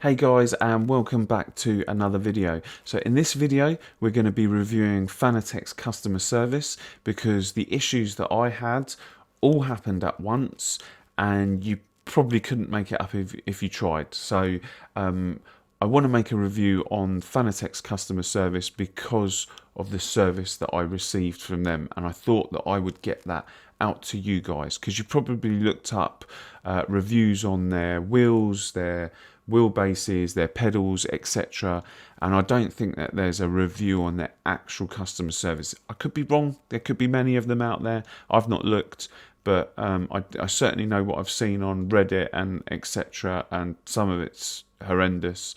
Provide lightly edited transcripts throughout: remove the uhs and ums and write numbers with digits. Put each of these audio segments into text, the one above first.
Hey guys, and welcome back to another video. So in this video we're going to be reviewing Fanatec's customer service because the issues that I had all happened at once and you probably couldn't make it up if you tried. So I want to make a review on Fanatec's customer service because of the service that I received from them, and I thought that I would get that out to you guys because you probably looked up reviews on their wheels, their wheelbases, their pedals, etc. And I don't think that there's a review on their actual customer service. I could be wrong. There could be many of them out there. I've not looked, but I certainly know what I've seen on Reddit and etc. And some of it's horrendous.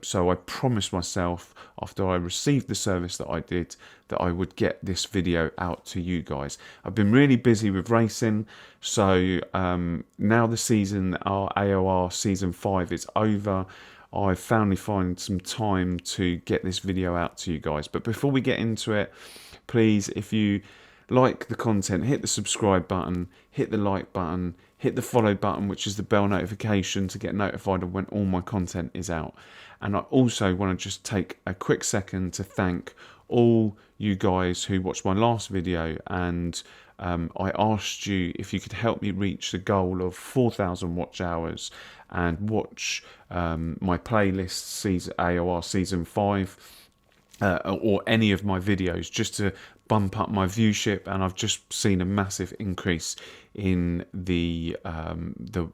So I promised myself after I received the service that I did that I would get this video out to you guys. I've been really busy with racing, so now the season, our AOR season 5 is over. I've finally found some time to get this video out to you guys. But before we get into it, please, if you like the content, hit the subscribe button, hit the like button, hit the follow button, which is the bell notification to get notified of when all my content is out. And I also want to just take a quick second to thank all you guys who watched my last video, and I asked you if you could help me reach the goal of 4,000 watch hours and watch my playlist season AOR season 5 or any of my videos, just to bump up my viewership. And I've just seen a massive increase in the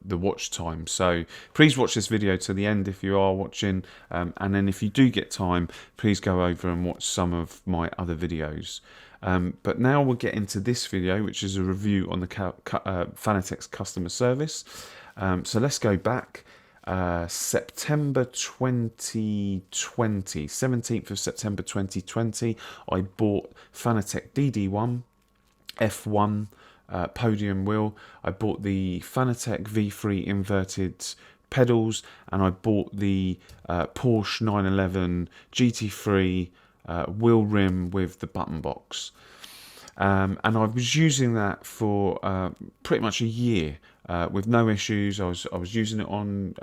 watch time. So please watch this video to the end if you are watching, and then if you do get time, please go over and watch some of my other videos. But now we'll get into this video, which is a review on the Fanatec's customer service. So let's go back. September 2020, 17th of September 2020, I bought Fanatec DD1 F1 Podium wheel. I bought the Fanatec V3 Inverted Pedals, and I bought the Porsche 911 GT3 wheel rim with the button box. And I was using that for pretty much a year with no issues. I was using it on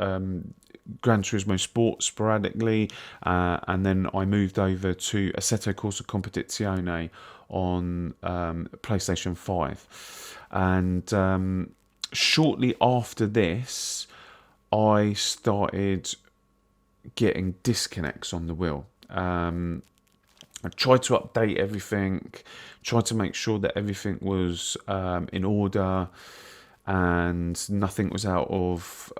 Gran Turismo Sport sporadically, and then I moved over to Assetto Corsa Competizione on PlayStation 5. And shortly after this, I started getting disconnects on the wheel. I tried to update everything, tried to make sure that everything was in order and nothing was out of,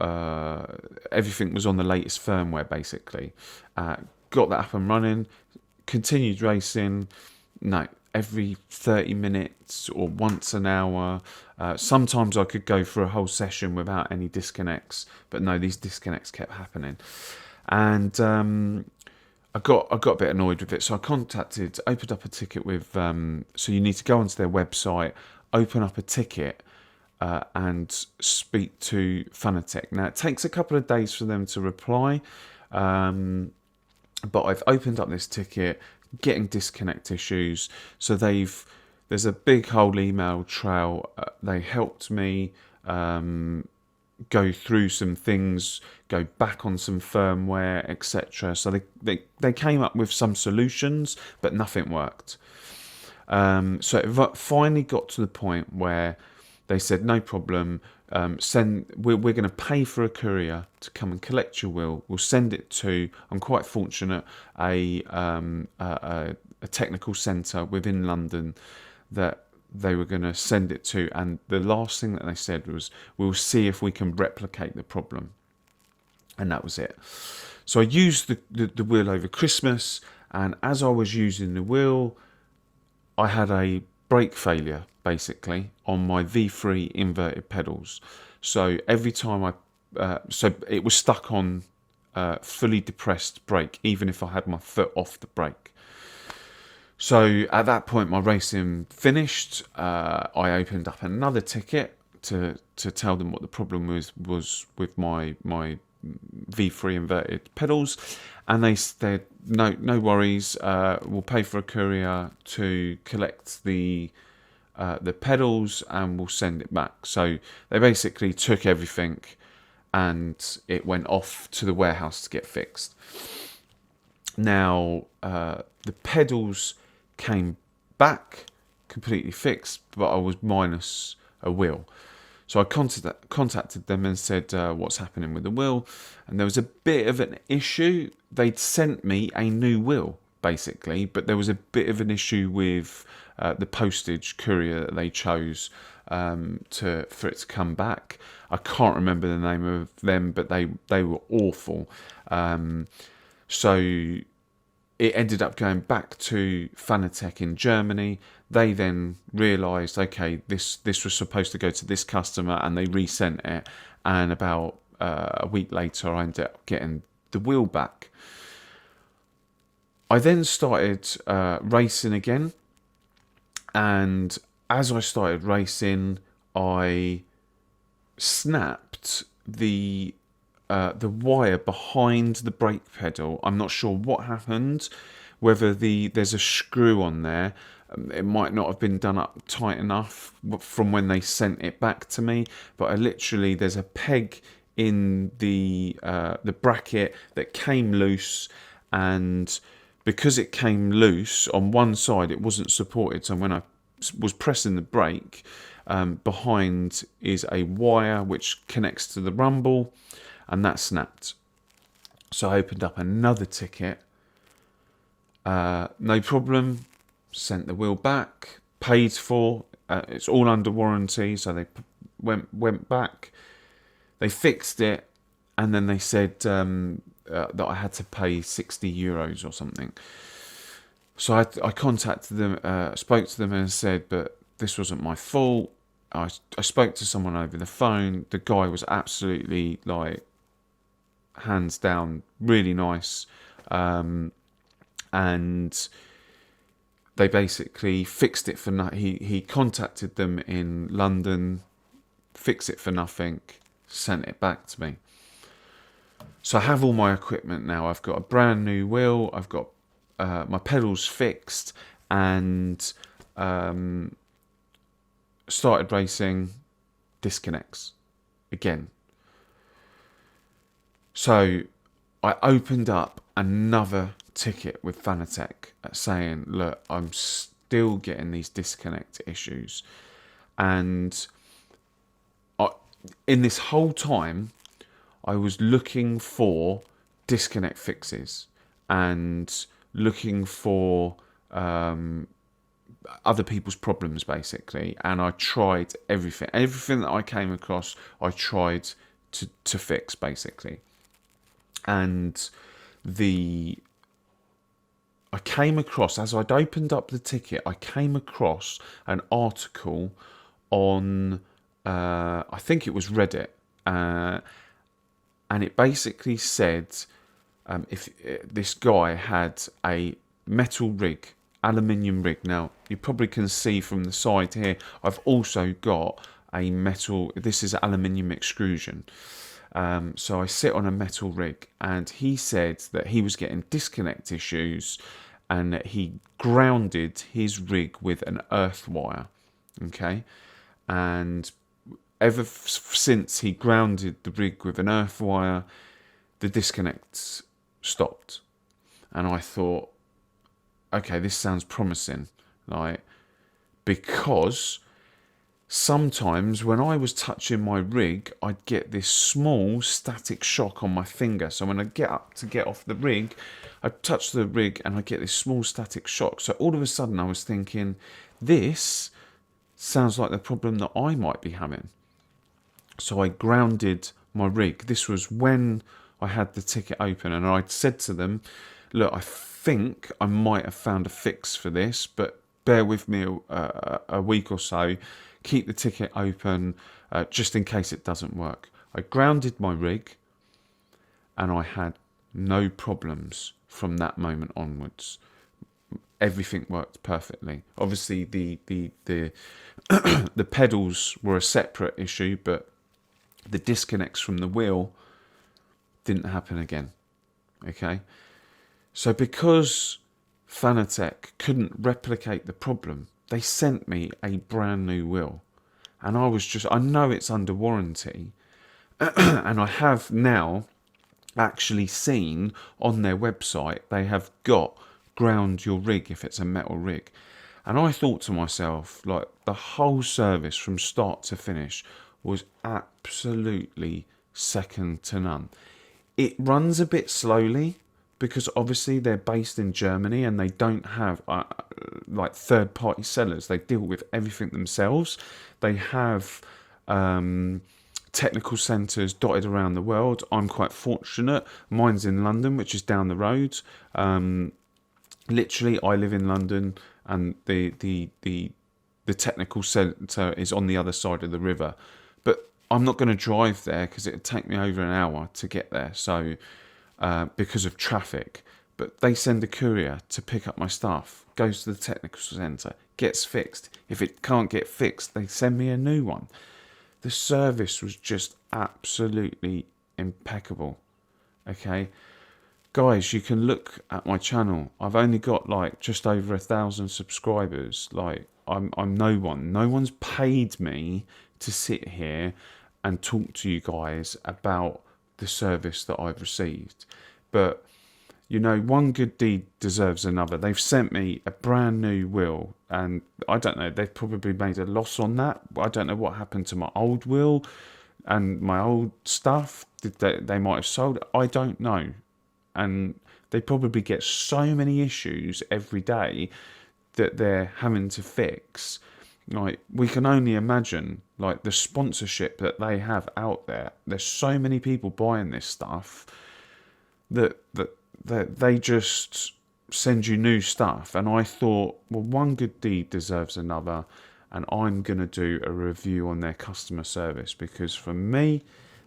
everything was on the latest firmware basically. Got that up and running, continued racing, no, every 30 minutes or once an hour. Sometimes I could go for a whole session without any disconnects, but no, these disconnects kept happening. And I got a bit annoyed with it, so I opened up a ticket with, so you need to go onto their website, open up a ticket, and speak to Fanatec. Now, it takes a couple of days for them to reply, but I've opened up this ticket, getting disconnect issues, so there's a big whole email trail. They helped me go through some things, go back on some firmware, etc. So they came up with some solutions, but nothing worked. So it finally got to the point where they said, no problem, we're going to pay for a courier to come and collect your wheel. We'll send it to, I'm quite fortunate, a technical centre within London that they were going to send it to, and the last thing that they said was, we'll see if we can replicate the problem. And that was it. So I used the wheel over Christmas, and as I was using the wheel, I had a brake failure basically on my V3 inverted pedals. So every time so it was stuck on fully depressed brake, even if I had my foot off the brake. So at that point, my racing finished. I opened up another ticket to tell them what the problem was with my V3 inverted pedals, and they said no worries. We'll pay for a courier to collect the pedals and we'll send it back. So they basically took everything and it went off to the warehouse to get fixed. Now, the pedals came back completely fixed, but I was minus a wheel. So I contacted them and said, what's happening with the wheel? And there was a bit of an issue. They'd sent me a new wheel, basically, but there was a bit of an issue with the postage courier that they chose for it to come back. I can't remember the name of them, but they were awful. So it ended up going back to Fanatec in Germany. They then realised, okay, this was supposed to go to this customer, and they resent it. And about a week later, I ended up getting the wheel back. I then started racing again, and as I started racing, I snapped the wire behind the brake pedal. I'm not sure what happened, whether there's a screw on there. It might not have been done up tight enough from when they sent it back to me, but there's a peg in the bracket that came loose, and because it came loose on one side, it wasn't supported. So when I was pressing the brake, behind is a wire which connects to the rumble, and that snapped. So I opened up another ticket. No problem. Sent the wheel back. Paid for. It's all under warranty. So they went back. They fixed it, and then they said that I had to pay €60 or something. So I contacted them, spoke to them, and said, but this wasn't my fault. I spoke to someone over the phone. The guy was absolutely, like, hands down, really nice. And they basically fixed it for nothing. He contacted them in London, fixed it for nothing, sent it back to me. So I have all my equipment now. I've got a brand new wheel. I've got my pedals fixed, and started racing. Disconnects again. So I opened up another ticket with Fanatec saying, look, I'm still getting these disconnect issues. And in this whole time, I was looking for disconnect fixes and looking for other people's problems, basically. And I tried everything that I came across, I tried to fix, basically. And I came across, as I'd opened up the ticket, I came across an article on, I think it was Reddit, and it basically said, if this guy had a metal rig, aluminium rig. Now, you probably can see from the side here, I've also got a metal, this is aluminium extrusion. So I sit on a metal rig, and he said that he was getting disconnect issues, and that he grounded his rig with an earth wire. Okay, and ever since he grounded the rig with an earth wire, the disconnects stopped. And I thought, okay, this sounds promising, like, because sometimes when I was touching my rig, I'd get this small static shock on my finger. So when I get up to get off the rig, I'd touch the rig and I get this small static shock. So all of a sudden I was thinking, this sounds like the problem that I might be having. So I grounded my rig. This was when I had the ticket open, and I'd said to them, look, I think I might have found a fix for this, but bear with me a week or so. Keep the ticket open just in case it doesn't work. I grounded my rig, and I had no problems from that moment onwards. Everything worked perfectly. Obviously, the the pedals were a separate issue, but the disconnects from the wheel didn't happen again. Okay, so because Fanatec couldn't replicate the problem, they sent me a brand new wheel, and I know it's under warranty, And I have now actually seen on their website they have got ground your rig if it's a metal rig. And I thought to myself, like, the whole service from start to finish was absolutely second to none. It runs a bit slowly because obviously they're based in Germany and they don't have like third-party sellers. They deal with everything themselves. They have technical centres dotted around the world. I'm quite fortunate. Mine's in London, which is down the road. Literally, I live in London, and the technical centre is on the other side of the river. But I'm not going to drive there because it'd take me over an hour to get there. So because of traffic. But they send a courier to pick up my stuff, goes to the technical centre, gets fixed. If it can't get fixed, they send me a new one. The service was just absolutely impeccable. Okay, guys, you can look at my channel. I've only got like just over 1,000 subscribers. Like, I'm no one. No one's paid me to sit here and talk to you guys about the service that I've received. But you know, one good deed deserves another. They've sent me a brand new wheel, and I don't know, they've probably made a loss on that. I don't know what happened to my old wheel and my old stuff. They might have sold it. I don't know. And they probably get so many issues every day that they're having to fix. Like, we can only imagine, like, the sponsorship that they have out there. There's so many people buying this stuff that they just send you new stuff. And I thought, well, one good deed deserves another, and I'm going to do a review on their customer service, because for me,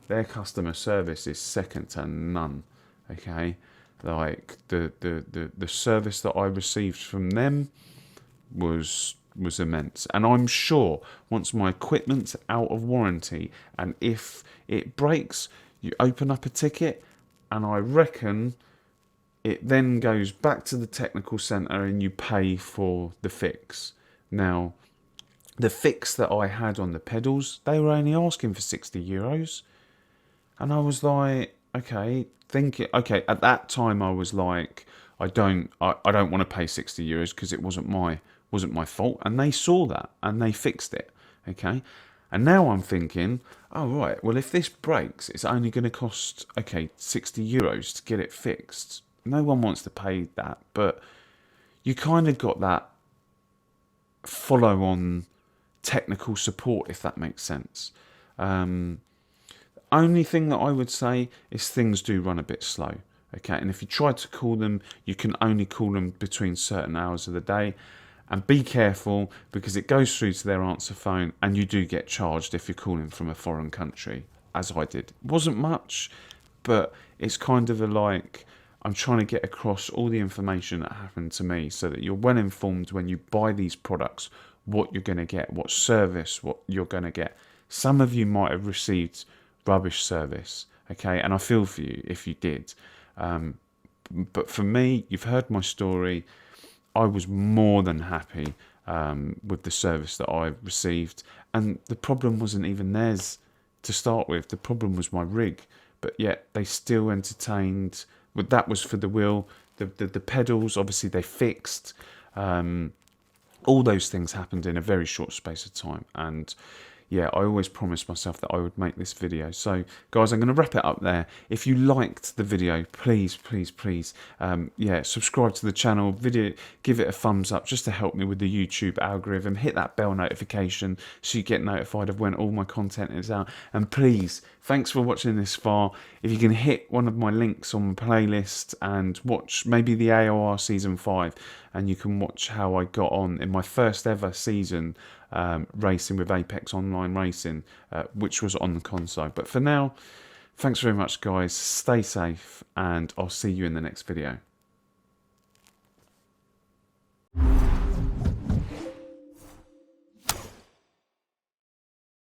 their customer service is second to none. Okay, like the service that I received from them was immense. And I'm sure once my equipment's out of warranty, and if it breaks, you open up a ticket, and I reckon it then goes back to the technical centre and you pay for the fix. Now, the fix that I had on the pedals, they were only asking for €60. And I was like, okay, at that time I was like, I don't want to pay €60 because it wasn't my fault, and they saw that and they fixed it. Okay. And now I'm thinking, oh right, well, if this breaks, it's only going to cost, okay, €60 to get it fixed. No one wants to pay that, but you kind of got that follow-on technical support, if that makes sense. Only thing that I would say is things do run a bit slow. Okay, and if you try to call them, you can only call them between certain hours of the day. And be careful, because it goes through to their answer phone, and you do get charged if you're calling from a foreign country, as I did. It wasn't much, but it's kind of like, I'm trying to get across all the information that happened to me so that you're well informed when you buy these products, what you're going to get, what service, what you're going to get. Some of you might have received rubbish service, okay, and I feel for you if you did. But for me, you've heard my story. I was more than happy with the service that I received, and the problem wasn't even theirs to start with. The problem was my rig, but yet they still entertained. But that was for the wheel. The pedals, obviously, they fixed. All those things happened in a very short space of time, and yeah, I always promised myself that I would make this video. So, guys, I'm going to wrap it up there. If you liked the video, please, yeah, subscribe to the channel, give it a thumbs up just to help me with the YouTube algorithm. Hit that bell notification so you get notified of when all my content is out. And please, thanks for watching this far. If you can hit one of my links on my playlist and watch maybe the AOR Season 5, and you can watch how I got on in my first ever season racing with Apex Online Racing, which was on the console. But for now, thanks very much, guys. Stay safe, and I'll see you in the next video.